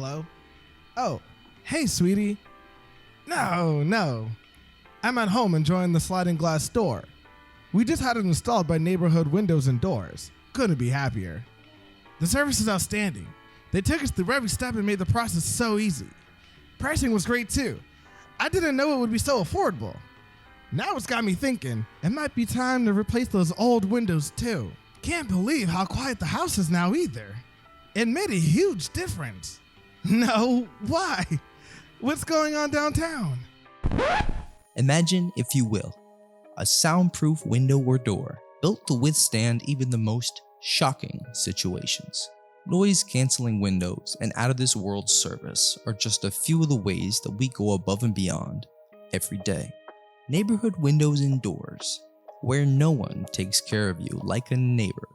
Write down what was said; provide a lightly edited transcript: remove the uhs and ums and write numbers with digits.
Hello? Oh, hey, sweetie. No. I'm at home enjoying the sliding glass door. We just had it installed by Neighborhood Windows and Doors. Couldn't be happier. The service is outstanding. They took us through every step and made the process so easy. Pricing was great too. I didn't know it would be so affordable. Now it's got me thinking, it might be time to replace those old windows too. Can't believe how quiet the house is now either. It made a huge difference. No, why? What's going on downtown? Imagine, if you will, a soundproof window or door built to withstand even the most shocking situations. Noise-canceling windows and out-of-this-world service are just a few of the ways that we go above and beyond every day. Neighborhood Windows and Doors, where no one takes care of you like a neighbor.